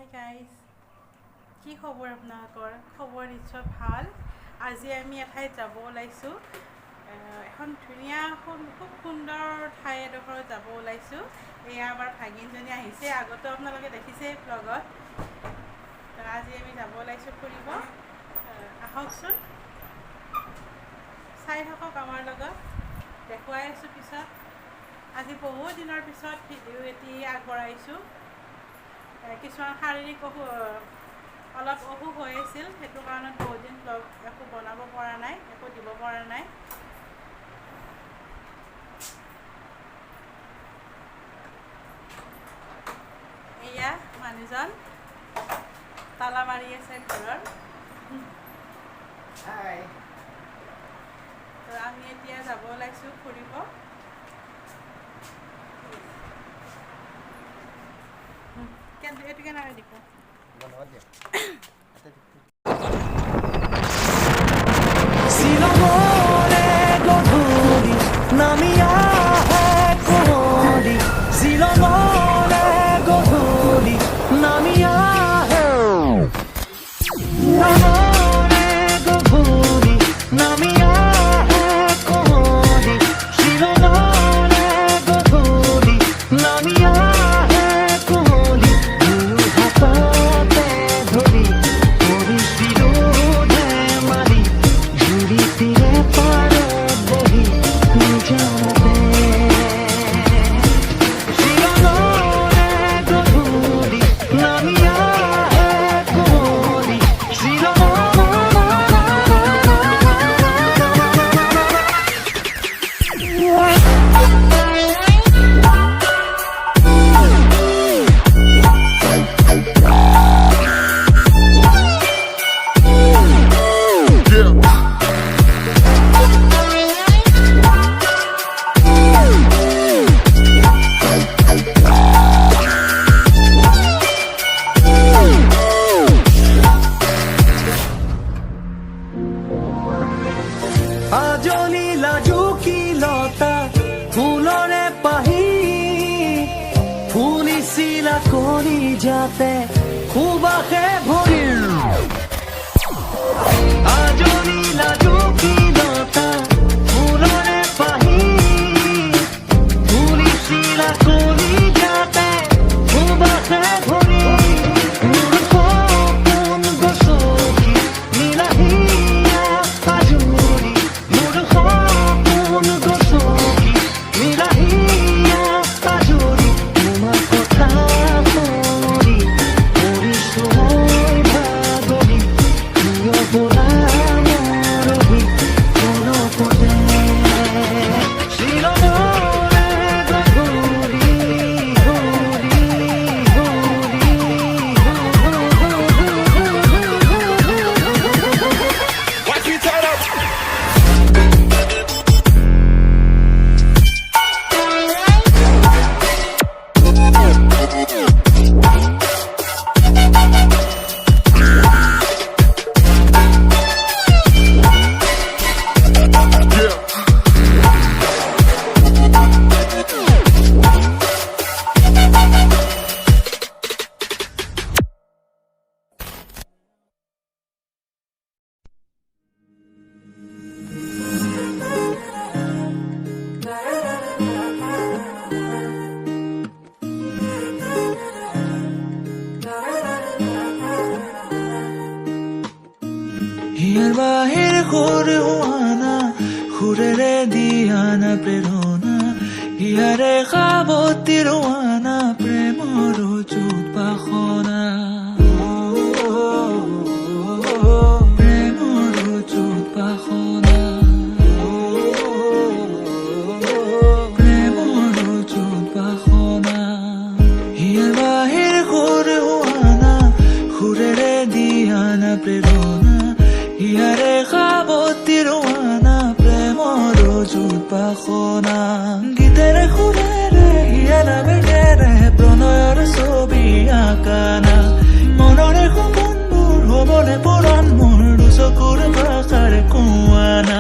Hi guys, কি খবৰ আপোনালোকৰ? খবৰ নিশ্চয় ভাল। আজি আমি এঠাইত যাব ওলাইছোঁ। এখন ধুনীয়া খুব সুন্দৰ ঠাই এডোখৰত যাব ওলাইছোঁ। এয়া আমাৰ ভাগিনজনী আহিছে, আগতো আপোনালোকে দেখিছে ব্লগত। আজি আমি যাব ওলাইছোঁ ফুৰিব। আহকচোন, চাই থাকক আমাৰ লগত, দেখুৱাই আছোঁ পিছত। আজি বহু দিনৰ পিছত ভিডিঅ' এটি আগবঢ়াইছোঁ। কিছুমান শাৰীৰিক অলপ অসুখ হৈ আছিল, সেইটো কাৰণত বহুত দিন ব্লগ একো বনাব পৰা নাই, একো দিব পৰা নাই। এয়া মানুহজন তালা মাৰি আছে ঘৰৰ। তো আমি এতিয়া যাব ওলাইছোঁ ফুৰিব। এইটো কেনেকৈ দিব? শিলঙৰে গধূলি নামি আহে কুঁৱলী, শিলঙৰে গধূলি নামি আহে, শিলঙৰে গধূলি নামি আহে কুঁৱলী, শিলঙৰে গধূলি নামি আহে কুঁৱলী। মোৰ হাততে ধৰি কৰিছিলোঁ ধেমালি, জুৰি তীৰে পাৰত বহি নিজাতে, শিলঙৰে গধূলি নামি আহে কুঁৱলী, আজলি লাজুকী লতা ফুলৰে পাহি, ফুলিছিলা কলি যাতে সুবাসে ভৰি। আজলি লাজুকী লতা ফুলৰে পাহি, ফুলিছিলা কলি যাতে সুবাসে ভৰি। মোৰ সপোন গছকি নীলাহিয়া আজৰি, মোৰ সপোন গছকি নীলাহিয়া আজৰি। তোমাৰ কথা মৰি পৰিছোঁ মই ভাগৰি, প্ৰিয় বোলা মৰহি পলকতে। শিলঙৰে গধূলি হৰি হিয়াৰ বাহিৰ সুৰ হোৱানা, সুৰেৰে দিয়ানা প্ৰেৰণা, হিয়াৰে সাৱতী ৰোৱানা প্ৰেমৰ যুত বাসনা, প্ৰেমৰ যুত বাসনা, প্ৰেমৰ যুত বাসনা। হিয়াৰ বাহিৰ সুৰ হোৱানা, সুৰেৰে দিয়ানা প্ৰেৰণা, হিয়াৰে সাৱতী ৰোৱানা প্ৰেমৰ যুত বাসনা। গীতেৰে সুৰেৰে হিয়াৰা বেগেৰে প্ৰণয়ৰ ছবি আঁকানা, মনৰে সপোনবোৰ হ'বলে পৰাণ মোৰ দুচকুৰ ভাষাৰে কোৱানা।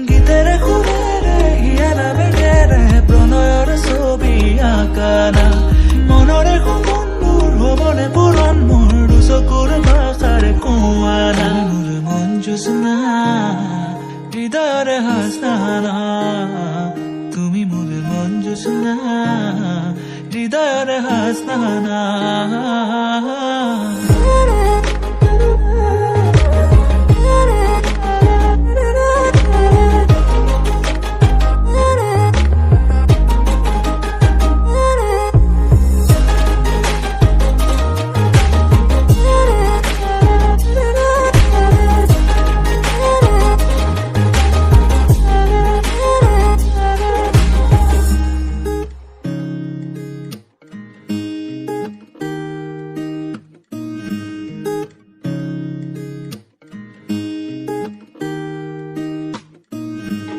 গীতেৰে সুৰেৰে হিয়াৰা বেগেৰে প্ৰণয়ৰ ছবি আঁকানা, মনৰে সপোনবোৰ হ'বলে পৰাণ মোৰ কোৱানা মোৰ মন জোচনা হৃদয়ৰে হাসনা তুমি মোৰ মন জোচনা হৃদয়ৰে হাসনা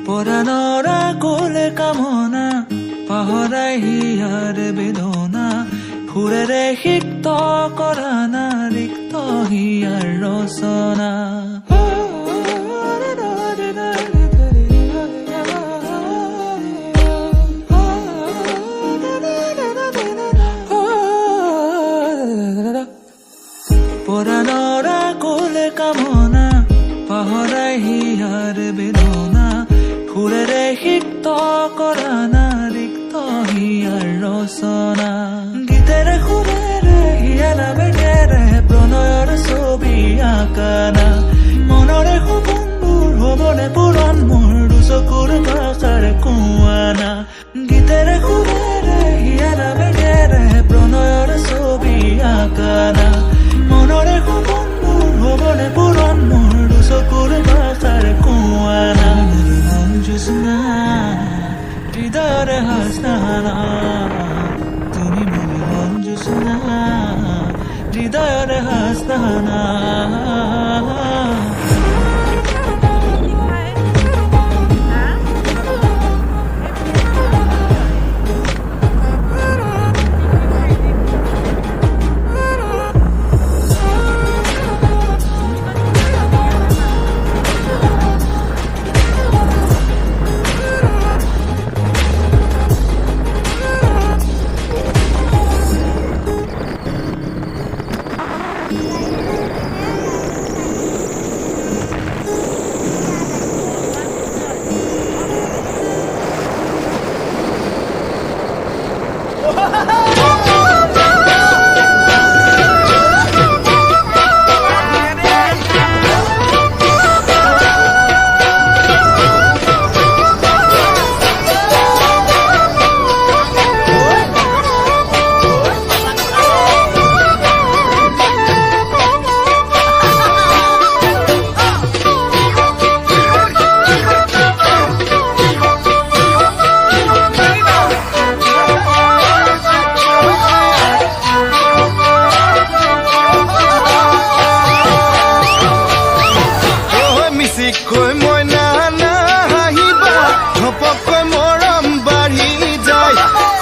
পৰাণৰা কোলে কামনা পাহৰাই হিয়াৰ বেদনা সুৰেৰে সিক্ত কৰা না ৰিক্ত হিয়াৰ ৰচনা পৰাণৰা কোলে কামনা পাহৰাই হিয়াৰ বেদনা সুৰেৰে সিক্ত কৰা না ৰিক্ত হিয়াৰ ৰচনা গীতেৰে সুৰেৰে হিয়া নামেৰে প্ৰণয়ৰ ছবি আঁকানা মনৰে সপোনবোৰ হ'বনে পূৰণ মোৰ দুচকুৰ ভাষাৰ কোৱানা গীতেৰে সুৰেৰে হিয়া নামেৰে প্ৰণয়ৰ ছবি আঁকানা মনৰে সপোনবোৰ হ'বনে পূৰণ মোৰ দুচকুৰ ভাষাৰ কোৱানা জোচনা হৃদয়ৰে হাসনা তুমি মোৰ মন জোচনা হৃদয়ৰে হাসনা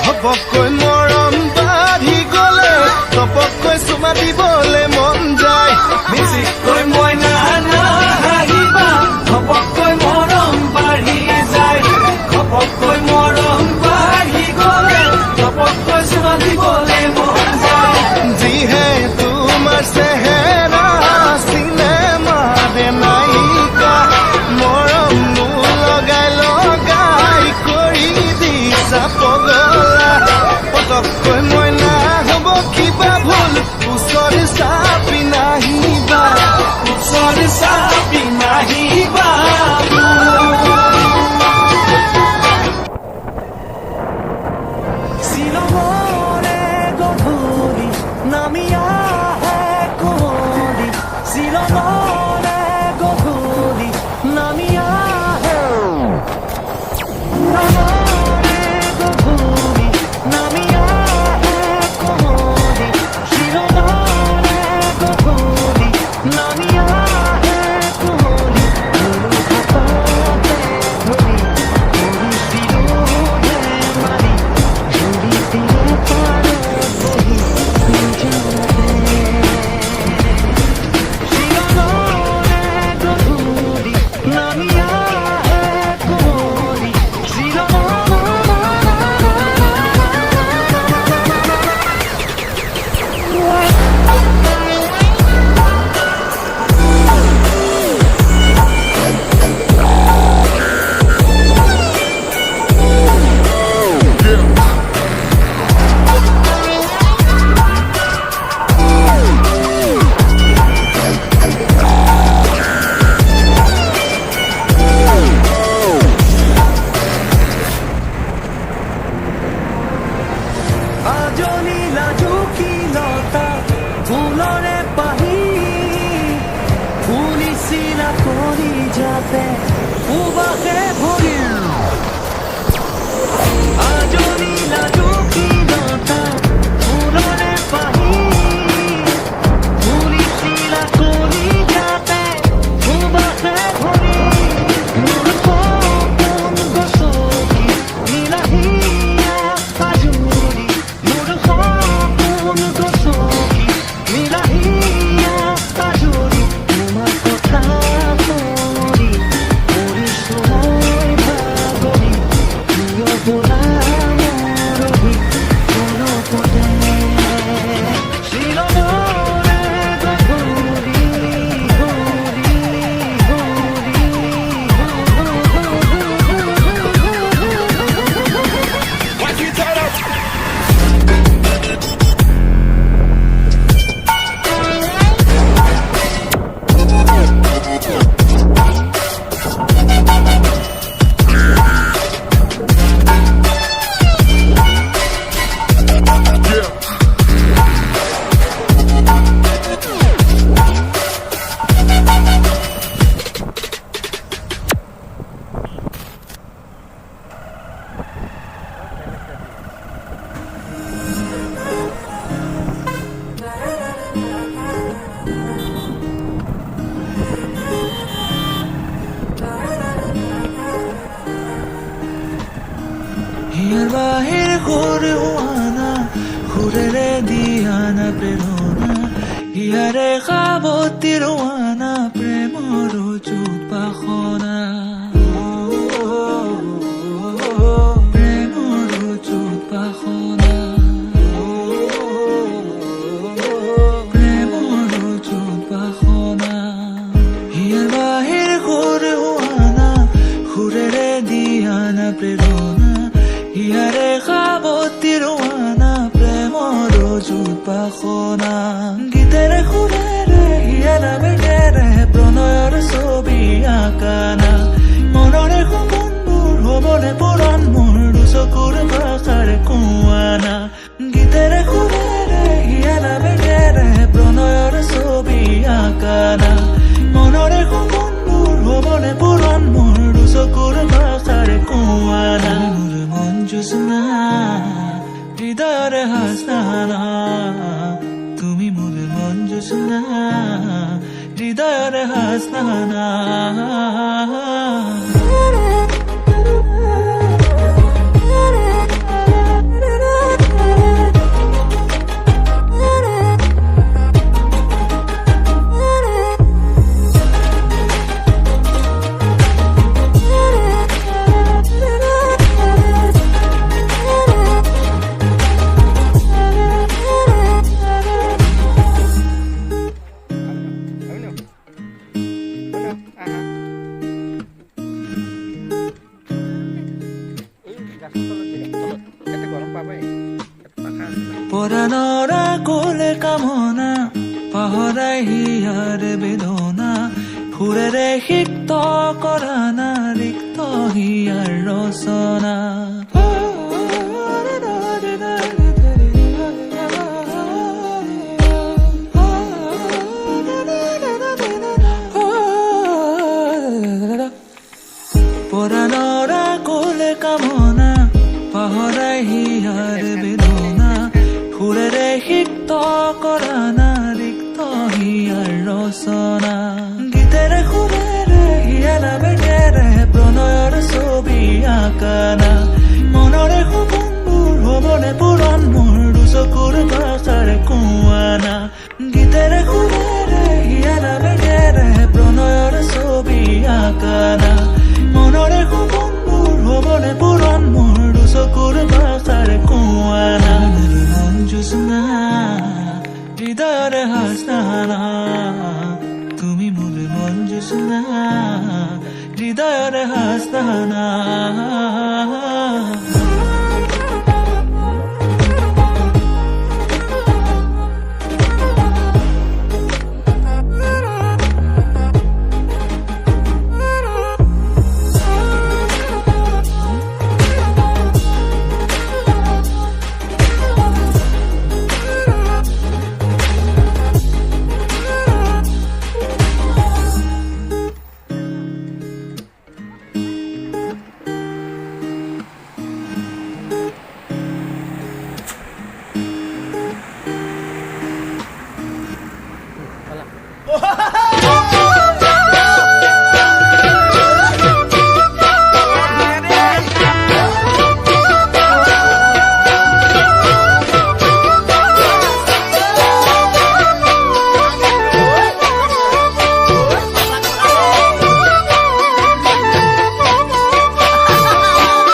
ঘপককৈ মৰম বাঢ়ি গলে ঘপককৈ চুমা দিবলে মন যায় বেছিকৈ মইনা নাহিবা ঘপককৈ মৰম বাঢ়ি যায় ঘপককৈ মৰম বাঢ়ি গলে ঘপককৈ চুমা দিবলে মন যায় যিহে তোমাৰ চেহেৰা চিনেমা দে নায়িকা মৰম কৰি যাতে সুবাসে ভৰি আজৰি লাজুকীলতা ফুলৰে পাহি ফুলিছিলা কৰি যাতে সুবাসে ভৰি মোৰ সপোন গছকি বিলাহীয়া আজৰি মোৰ সপোন গছকি বিলাহীয়া আজৰি তোমাৰ কথা পৰি পৰিছো মই ভাগৰি প্ৰিয় বোলা মৰহি কোনোপতে শিলনৰে গধূলি ঘূৰি হিয়াৰ বাহিৰ সুৰ হোৱানা সুৰেৰে দিয়ানা প্ৰেৰণা হিয়াৰে সাৱতী ৰোৱানা প্ৰেমৰ চুপাসনা প্ৰেমৰ চুপাসনা প্ৰেমৰ চুপাসনা হিয়াৰ বাহিৰ সুৰ হোৱানা সুৰেৰে দিয়ানা প্ৰেৰণা হিয়াৰে সাৱতী ৰোৱানা প্ৰেমৰ চুপাসনা গীতেৰে সুৰেৰে হিয়াৰা বেগেৰে প্ৰণয়ৰ ছবি আঁকানা মনৰে সপোনবোৰ হ'বনে পূৰণ মোৰ দুচকুৰ ভাষাৰে কোৱানা গীতেৰে সুৰেৰে হিয়াৰা বেগেৰে প্ৰণয়ৰ ছবি আঁকানা মনৰে সপোনবোৰ হ'বনে পূৰণ মোৰ দুচকুৰ ভাষাৰে কোৱানা মোৰ মন জোছনা হৃদয়ৰে হাসনা তুমি মোৰ মন জোছনা হৃদয়ৰে হাসনা পৰাণৰা কোলে কামনা পাহৰাই হিয়াৰ বেদনা সুৰেৰে সিক্ত কৰা না ৰিক্ত হিয়াৰ ৰচনা পৰাণৰা কোলে কামনা পাহৰাই হিয়াৰ বেদনা সুৰেৰে সিক্ত কৰা না ৰিক্ত হিয়াৰ ৰচনা গীতেৰে সুৰেৰে হিয়াৰা বেগেৰে প্ৰণয়ৰ ছবি আঁকানা মনৰে সপোনবোৰ হ'বনে পূৰণ মোৰ দুচকুৰ ভাষাৰে কোৱানা গীতেৰে সুৰেৰে হিয়াৰা বেগেৰে প্ৰণয়ৰ ছবি আঁকানা মনৰে সপোনবোৰ হ'বনে পূৰণ মোৰ দুচকুৰ ভাষাৰে কোৱানা মন জোছনা হৃদয়ৰে হাসনা তুমি মোৰ মন জোছনা হৃদয়ৰে হাসনা